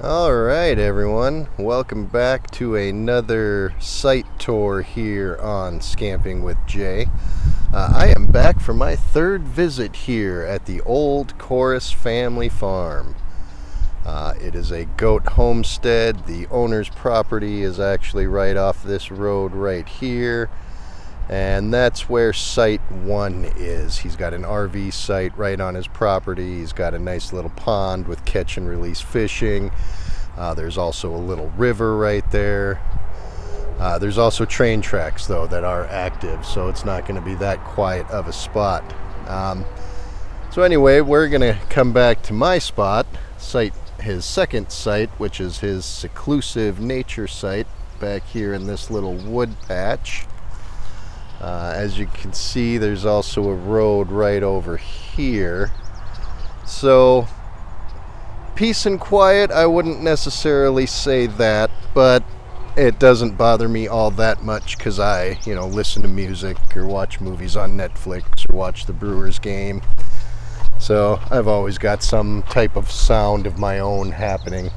Alright everyone, welcome back to another site tour here on Scamping with Jay. I am back for my third visit here at the old Corris family farm. It is a goat homestead. The owner's property is actually right off this road right here, and that's where site 1 is. He's got an RV site right on his property. He's got a nice little pond with catch and release fishing. There's also a little river right there. There's also train tracks though that are active, so it's not going to be that quiet of a spot. So anyway, we're going to come back to my spot, his second site, which is his seclusive nature site back here in this little wood patch. As you can see, there's also a road right over here. So peace and quiet, I wouldn't necessarily say that, but it doesn't bother me all that much because I, listen to music or watch movies on Netflix or watch the Brewers game. So I've always got some type of sound of my own happening.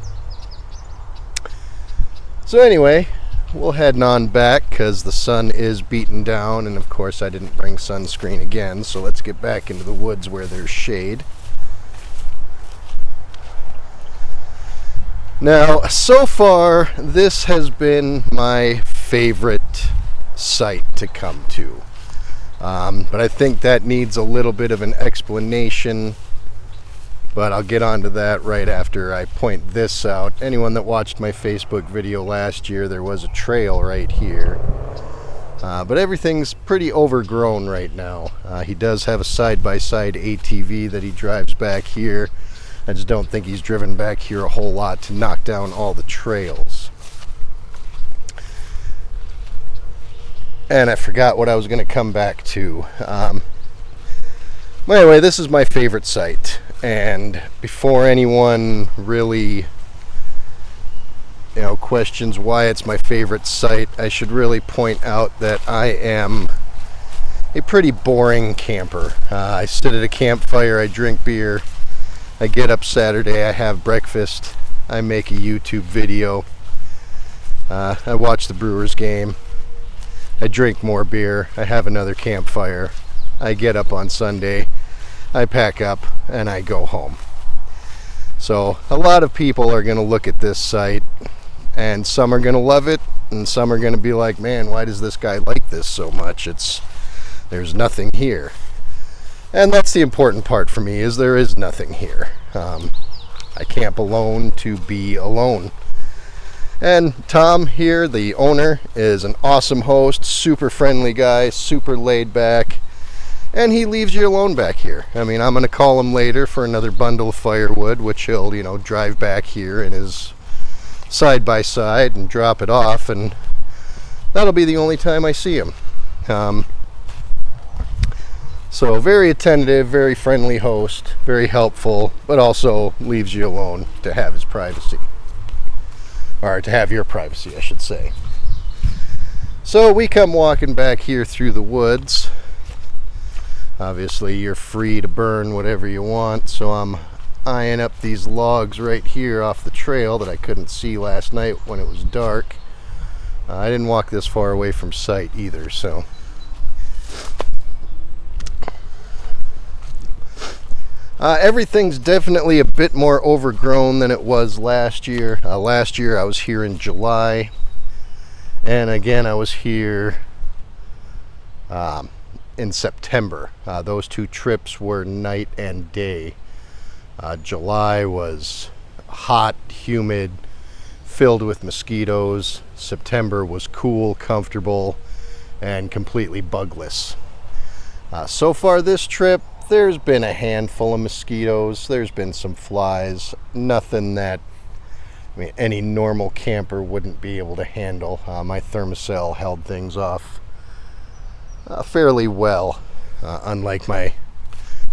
So anyway, we'll head on back because the sun is beating down, and of course I didn't bring sunscreen again, so let's get back into the woods where there's shade. Now, so far, this has been my favorite site to come to. But I think that needs a little bit of an explanation, but I'll get onto that right after I point this out. Anyone that watched my Facebook video last year, there was a trail right here. But everything's pretty overgrown right now. He does have a side-by-side ATV that he drives back here. I just don't think he's driven back here a whole lot to knock down all the trails. And I forgot what I was going to come back to. Anyway, this is my favorite site. And before anyone really questions why it's my favorite site, I should really point out that I am a pretty boring camper. I sit at a campfire, I drink beer. I get up Saturday, I have breakfast, I make a YouTube video, I watch the Brewers game, I drink more beer, I have another campfire, I get up on Sunday, I pack up, and I go home. So a lot of people are going to look at this site, and some are going to love it, and some are going to be like, man, why does this guy like this so much? There's nothing here. And that's the important part for me, is there is nothing here. I camp alone to be alone. And Tom here, the owner, is an awesome host, super friendly guy, super laid back, and he leaves you alone back here. I mean, I'm going to call him later for another bundle of firewood, which he'll, drive back here in his side-by-side and drop it off, and that'll be the only time I see him. So very attentive, very friendly host, very helpful, but also leaves you alone to have his privacy. Or to have your privacy, I should say. So we come walking back here through the woods. Obviously you're free to burn whatever you want, so I'm eyeing up these logs right here off the trail that I couldn't see last night when it was dark. I didn't walk this far away from site either, so... everything's definitely a bit more overgrown than it was last year. Last year I was here in July, and again I was here in September. Those two trips were night and day. July was hot, humid, filled with mosquitoes. September was cool, comfortable, and completely bugless. So far this trip, there's been a handful of mosquitoes, there's been some flies, nothing that any normal camper wouldn't be able to handle. My thermocell held things off fairly well, unlike my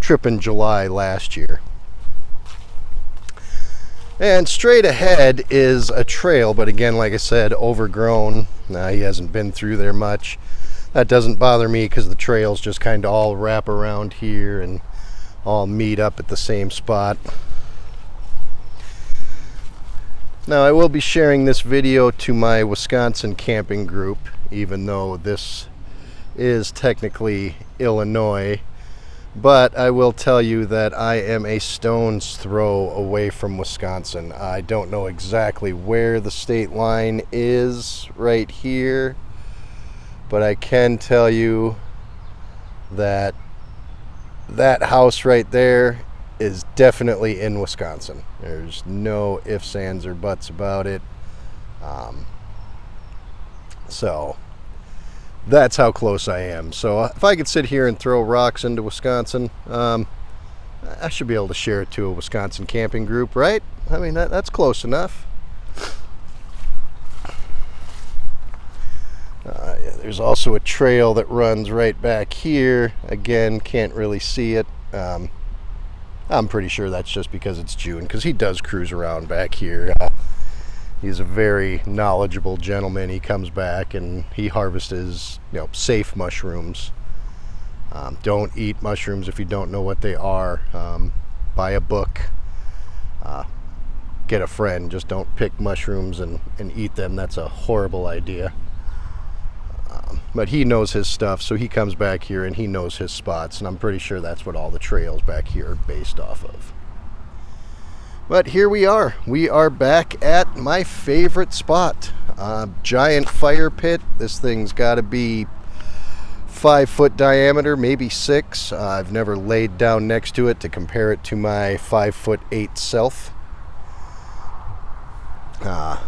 trip in July last year. And straight ahead is a trail, but again, like I said, overgrown. He hasn't been through there much. That doesn't bother me because the trails just kind of all wrap around here and all meet up at the same spot. Now I will be sharing this video to my Wisconsin camping group, even though this is technically Illinois. But I will tell you that I am a stone's throw away from Wisconsin. I don't know exactly where the state line is right here, but I can tell you that that house right there is definitely in Wisconsin. There's no ifs, ands, or buts about it. So that's how close I am. So if I could sit here and throw rocks into Wisconsin, I should be able to share it to a Wisconsin camping group, right? I mean, that's close enough. There's also a trail that runs right back here. Again, can't really see it. I'm pretty sure that's just because it's June, because he does cruise around back here. He's a very knowledgeable gentleman. He comes back and he harvests his, safe mushrooms. Don't eat mushrooms if you don't know what they are. Buy a book. Get a friend. Just don't pick mushrooms and eat them. That's a horrible idea. But he knows his stuff, so he comes back here and he knows his spots, and I'm pretty sure that's what all the trails back here are based off of. But here we are. We are back at my favorite spot. Giant fire pit. This thing's got to be 5 foot diameter, maybe 6. I've never laid down next to it to compare it to my 5'8" self.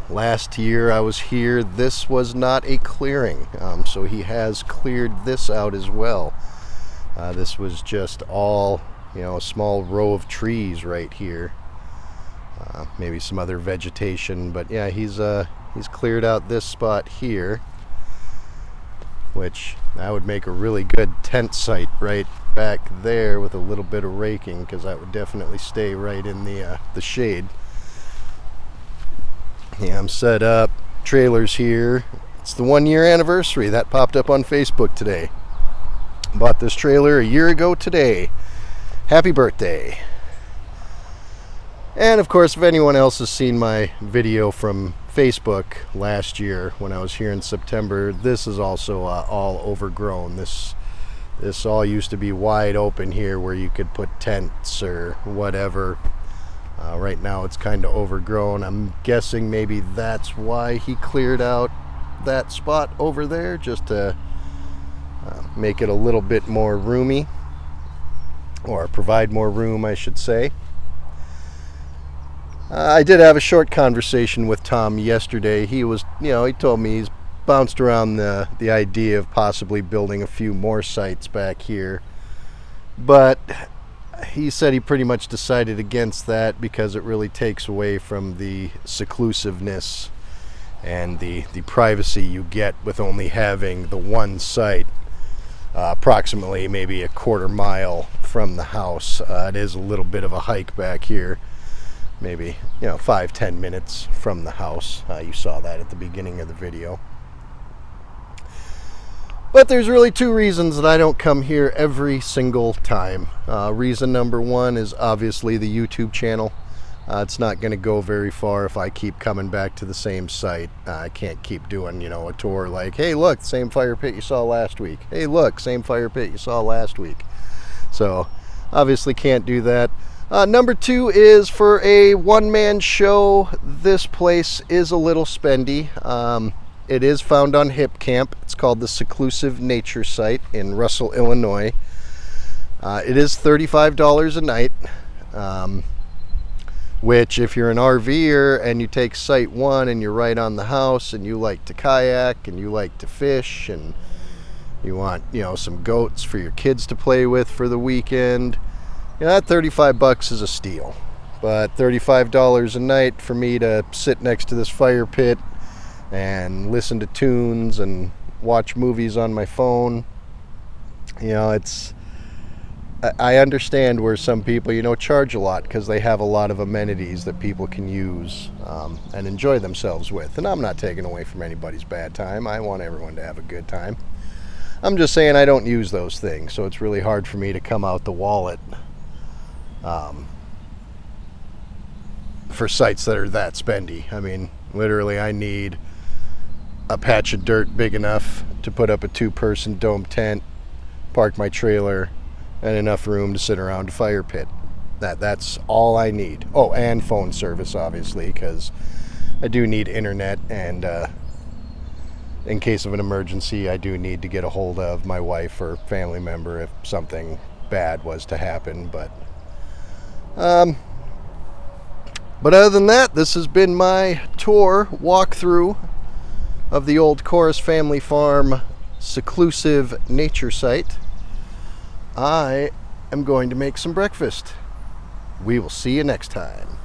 Last year I was here, this was not a clearing, so he has cleared this out as well. This was just all, a small row of trees right here. Maybe some other vegetation, but yeah, he's cleared out this spot here, which that would make a really good tent site right back there with a little bit of raking, because that would definitely stay right in the shade. Yeah, I'm set up. Trailers here. It's the 1-year anniversary. That popped up on Facebook today. Bought this trailer a year ago today. Happy birthday. And of course, if anyone else has seen my video from Facebook last year when I was here in September, this is also all overgrown. This all used to be wide open here where you could put tents or whatever. Right now it's kind of overgrown. I'm guessing maybe that's why he cleared out that spot over there, just to make it a little bit more roomy, or provide more room, I should say. I did have a short conversation with Tom yesterday. He was, he told me he's bounced around the idea of possibly building a few more sites back here, but he said he pretty much decided against that because it really takes away from the seclusiveness and the privacy you get with only having the one site approximately maybe a quarter mile from the house. It is a little bit of a hike back here, maybe 5-10 minutes from the house. You saw that at the beginning of the video. But there's really 2 reasons that I don't come here every single time. Reason number 1 is obviously the YouTube channel. It's not going to go very far if I keep coming back to the same site. I can't keep doing, a tour like, hey, look, same fire pit you saw last week. Hey, look, same fire pit you saw last week. So, obviously can't do that. Number 2 is for a one-man show, this place is a little spendy. It is found on Hip Camp. It's called the Seclusive Nature Site in Russell, Illinois. It is $35 a night, which if you're an RVer and you take Site 1 and you're right on the house and you like to kayak and you like to fish and you want, some goats for your kids to play with for the weekend, that $35 is a steal. But $35 a night for me to sit next to this fire pit and listen to tunes and watch movies on my phone, it's, I understand where some people, charge a lot because they have a lot of amenities that people can use and enjoy themselves with. And I'm not taking away from anybody's bad time. I want everyone to have a good time. I'm just saying I don't use those things, so it's really hard for me to come out the wallet for sites that are that spendy. I mean, literally, I need a patch of dirt big enough to put up a 2-person dome tent, park my trailer, and enough room to sit around a fire pit. That's all I need. Oh, and phone service, obviously, because I do need internet, and in case of an emergency, I do need to get a hold of my wife or family member if something bad was to happen. But other than that, this has been my tour, walkthrough of the old Corris family farm seclusive nature site. I am going to make some breakfast. We will see you next time.